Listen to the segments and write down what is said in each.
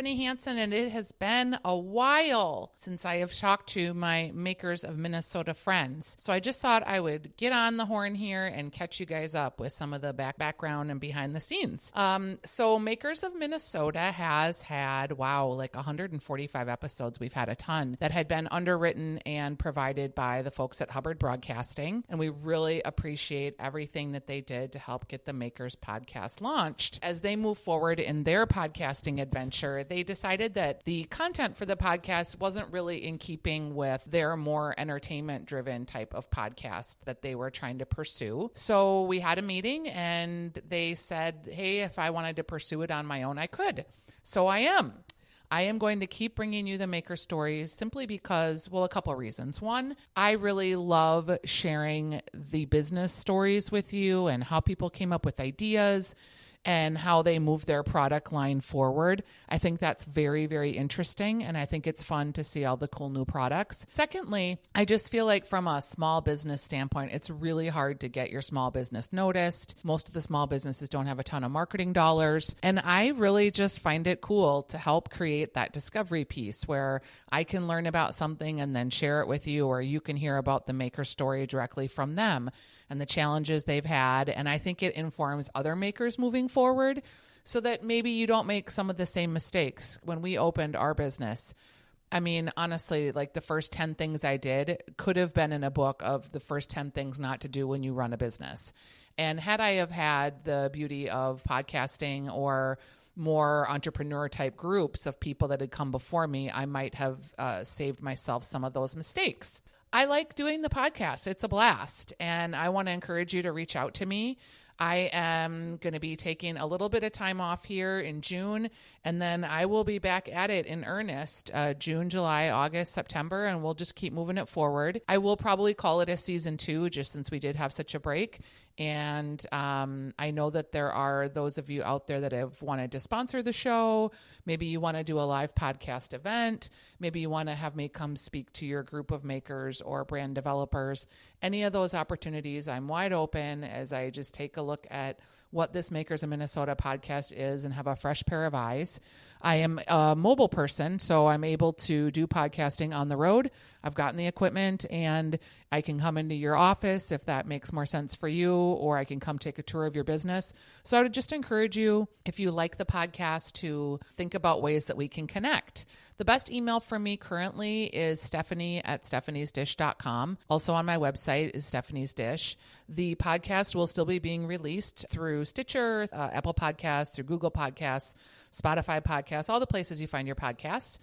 Stephanie Hansen, and it has been a while since I have talked to my Makers of Minnesota friends. So I just thought I would get on the horn here and catch you guys up with some of the background and behind the scenes. So Makers of Minnesota has had, like 145 episodes. We've had a ton that had been underwritten and provided by the folks at Hubbard Broadcasting. And we really appreciate everything that they did to help get the Makers podcast launched. As they move forward in their podcasting adventure, they decided that the content for the podcast wasn't really in keeping with their more entertainment-driven type of podcast that they were trying to pursue. So we had a meeting and they said, hey, if I wanted to pursue it on my own, I could. So I am. I am going to keep bringing you the maker stories simply because, a couple of reasons. One, I really love sharing the business stories with you and how people came up with ideas and how they move their product line forward. I think that's very, very interesting, and I think it's fun to see all the cool new products. Secondly, I just feel like from a small business standpoint, it's really hard to get your small business noticed. Most of the small businesses don't have a ton of marketing dollars, and I really just find it cool to help create that discovery piece where I can learn about something and then share it with you, or you can hear about the maker story directly from them and the challenges they've had. And I think it informs other makers moving forward so that maybe you don't make some of the same mistakes. When we opened our business, I mean, honestly, like the first 10 things I did could have been in a book of the first 10 things not to do when you run a business. And had I have had the beauty of podcasting or more entrepreneur type groups of people that had come before me, I might have saved myself some of those mistakes. I like doing the podcast. It's a blast. And I want to encourage you to reach out to me. I am going to be taking a little bit of time off here in June, and then I will be back at it in earnest June, July, August, September, and we'll just keep moving it forward. I will probably call it a season 2 just since we did have such a break. And I know that there are those of you out there that have wanted to sponsor the show. Maybe you want to do a live podcast event. Maybe you want to have me come speak to your group of makers or brand developers. Any of those opportunities, I'm wide open as I just take a look at what this Makers of Minnesota podcast is and have a fresh pair of eyes. I am a mobile person, so I'm able to do podcasting on the road. I've gotten the equipment, and I can come into your office if that makes more sense for you, or I can come take a tour of your business. So I would just encourage you, if you like the podcast, to think about ways that we can connect. The best email for me currently is stephanie@stephaniesdish.com. Also on my website is Stephanie's Dish. The podcast will still be being released through Stitcher, Apple Podcasts, through Google Podcasts, Spotify Podcasts, all the places you find your podcasts.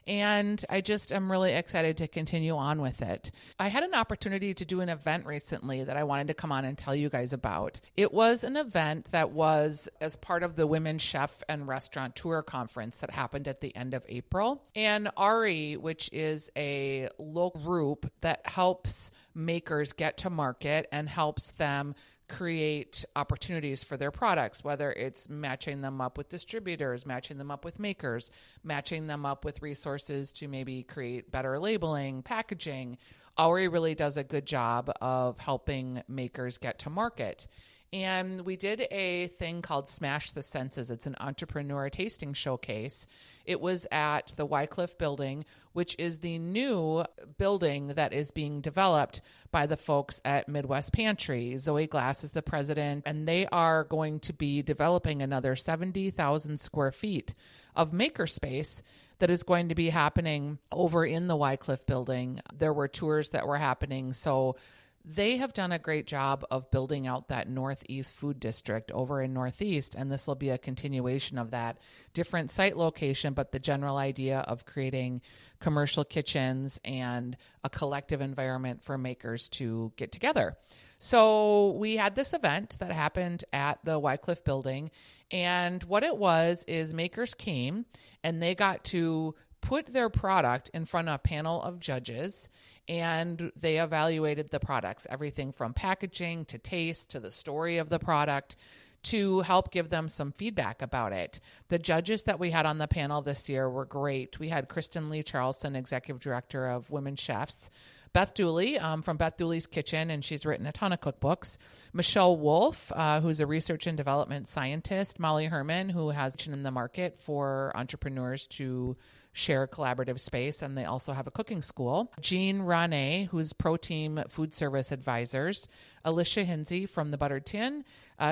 And I just am really excited to continue on with it. I had an opportunity to do an event recently that I wanted to come on and tell you guys about. It was an event that was as part of the Women's Chef and Restaurateur Conference that happened at the end of April. And Ari, which is a local group that helps makers get to market and helps them create opportunities for their products, whether it's matching them up with distributors, matching them up with makers, matching them up with resources to maybe create better labeling, packaging. Ari really does a good job of helping makers get to market. And we did a thing called Smash the Senses. It's an entrepreneur tasting showcase. It was at the Wycliffe building, which is the new building that is being developed by the folks at Midwest Pantry. Zoe Glass is the president, and they are going to be developing another 70,000 square feet of makerspace that is going to be happening over in the Wycliffe building. There were tours that were happening, so they have done a great job of building out that Northeast food district over in Northeast, and this will be a continuation of that. Different site location, but the general idea of creating commercial kitchens and a collective environment for makers to get together. So we had this event that happened at the Wycliffe building, and what it was is makers came and they got to put their product in front of a panel of judges, and they evaluated the products, everything from packaging to taste to the story of the product, to help give them some feedback about it. The judges that we had on the panel this year were great. We had Kristen Lee Charlson, Executive Director of Women Chefs, Beth Dooley from Beth Dooley's Kitchen, and she's written a ton of cookbooks. Michelle Wolf, who's a research and development scientist. Molly Herman, who has in the market for entrepreneurs to share collaborative space, and they also have a cooking school. Jean Rane, who's Pro Team Food Service Advisors. Alicia Hinsey from The Buttered Tin.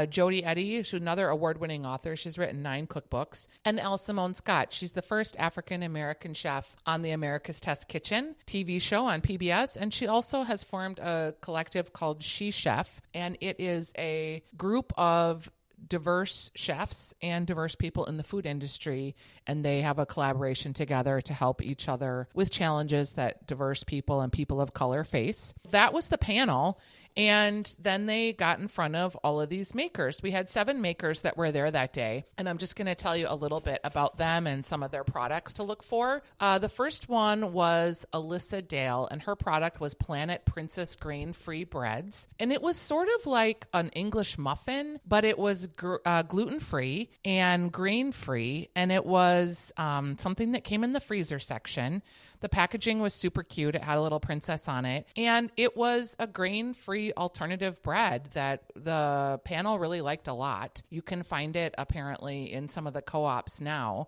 Jody Eddy, who's another award-winning author. She's written 9 cookbooks. And Elle Simone Scott. She's the first African-American chef on the America's Test Kitchen TV show on PBS. And she also has formed a collective called She Chef. And it is a group of diverse chefs and diverse people in the food industry, and they have a collaboration together to help each other with challenges that diverse people and people of color face. That was the panel. And then they got in front of all of these makers. We had 7 makers that were there that day. And I'm just going to tell you a little bit about them and some of their products to look for. The first one was Alyssa Dale, and her product was Planet Princess Grain-Free Breads. And it was sort of like an English muffin, but it was gluten-free and grain-free. And it was something that came in the freezer section. The packaging was super cute. It had a little princess on it. And it was a grain-free alternative bread that the panel really liked a lot. You can find it apparently in some of the co-ops now.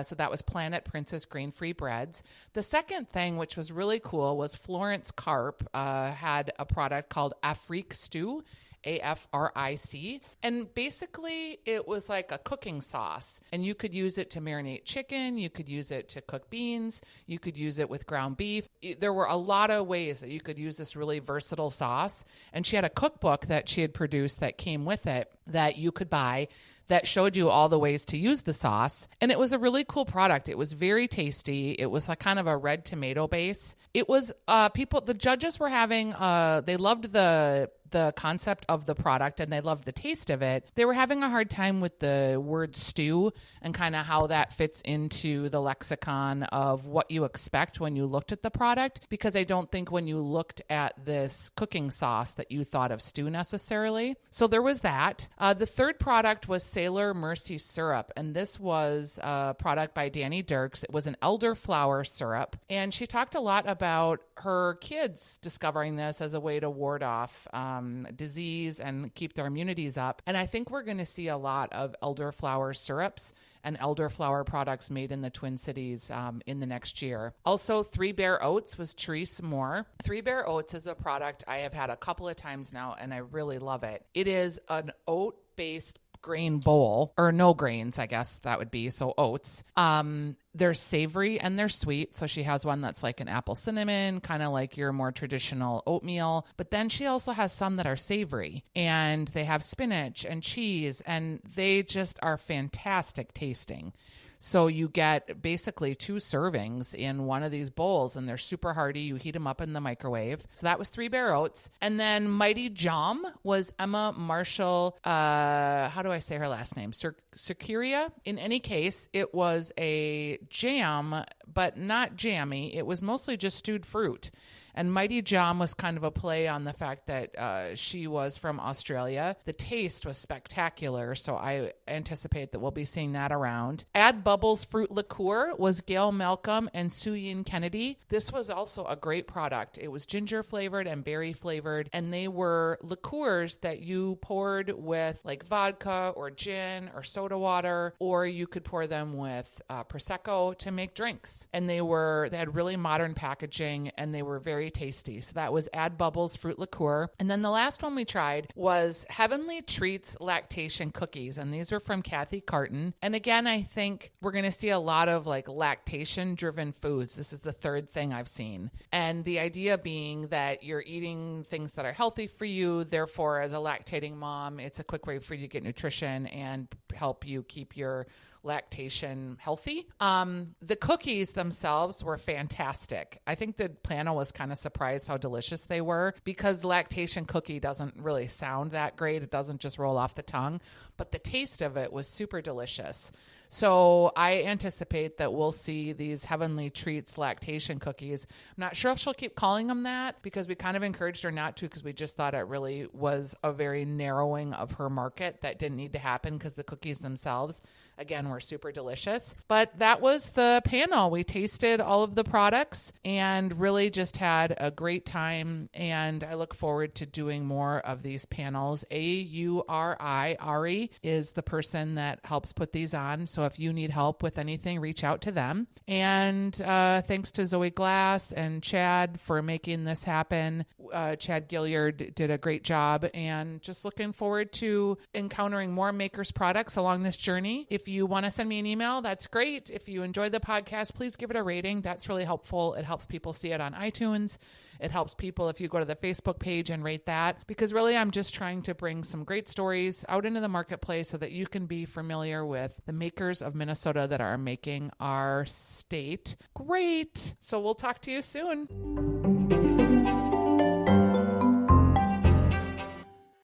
So that was Planet Princess Grain-Free Breads. The second thing, which was really cool, was Florence Karp had a product called Afrique Stew. AFRIC. And basically it was like a cooking sauce, and you could use it to marinate chicken. You could use it to cook beans. You could use it with ground beef. There were a lot of ways that you could use this really versatile sauce. And she had a cookbook that she had produced that came with it that you could buy that showed you all the ways to use the sauce. And it was a really cool product. It was very tasty. It was like kind of a red tomato base. It was the judges were having, they loved the concept of the product and they loved the taste of it. They were having a hard time with the word stew and kind of how that fits into the lexicon of what you expect when you looked at the product, because I don't think when you looked at this cooking sauce that you thought of stew necessarily. So there was that. The third product was Sailor Mercy syrup, and this was a product by Danny Dirks. It was an elderflower syrup, and she talked a lot about her kids discovering this as a way to ward off disease and keep their immunities up. And I think we're going to see a lot of elderflower syrups and elderflower products made in the Twin Cities in the next year. Also, Three Bear Oats was Therese Moore. Three Bear Oats is a product I have had a couple of times now, and I really love it. It is an oat-based grain bowl, or no grains, I guess that would be, so oats. They're savory and they're sweet. So she has one that's like an apple cinnamon, kind of like your more traditional oatmeal. But then she also has some that are savory, and they have spinach and cheese, and they just are fantastic tasting. So you get basically 2 servings in one of these bowls, and they're super hearty. You heat them up in the microwave. So that was Three Bear Oats. And then Mighty Jam was Emma Marshall, how do I say her last name? Circuria. In any case, it was a jam, but not jammy. It was mostly just stewed fruit. And Mighty Jam was kind of a play on the fact that she was from Australia. The taste was spectacular, so I anticipate that we'll be seeing that around. Add Bubbles Fruit Liqueur was Gayle Malcolm and Suyin Kennedy. This was also a great product. It was ginger flavored and berry flavored, and they were liqueurs that you poured with like vodka or gin or soda water, or you could pour them with Prosecco to make drinks. And they had really modern packaging, and they were very tasty. So that was Add Bubbles Fruit Liqueur. And then the last one we tried was Heavenly Treats Lactation Cookies. And these were from Kathy Carton. And again, I think we're going to see a lot of like lactation driven foods. This is the third thing I've seen. And the idea being that you're eating things that are healthy for you. Therefore, as a lactating mom, it's a quick way for you to get nutrition and help you keep your lactation healthy. The cookies themselves were fantastic. I think the panel was kind of surprised how delicious they were, because the lactation cookie doesn't really sound that great. It doesn't just roll off the tongue, but the taste of it was super delicious. So I anticipate that we'll see these Heavenly Treats lactation cookies. I'm not sure if she'll keep calling them that because we kind of encouraged her not to because we just thought it really was a very narrowing of her market that didn't need to happen because the cookies themselves, again, were super delicious. But that was the panel. We tasted all of the products and really just had a great time. And I look forward to doing more of these panels. Ari is the person that helps put these on. So if you need help with anything, reach out to them. And thanks to Zoe Glass and Chad for making this happen. Chad Gilliard did a great job, and just looking forward to encountering more Makers products along this journey. If you want to send me an email, that's great. If you enjoyed the podcast, please give it a rating. That's really helpful. It helps people see it on iTunes. It helps people if you go to the Facebook page and rate that, because really I'm just trying to bring some great stories out into the marketplace so that you can be familiar with the makers of Minnesota that are making our state great. So we'll talk to you soon.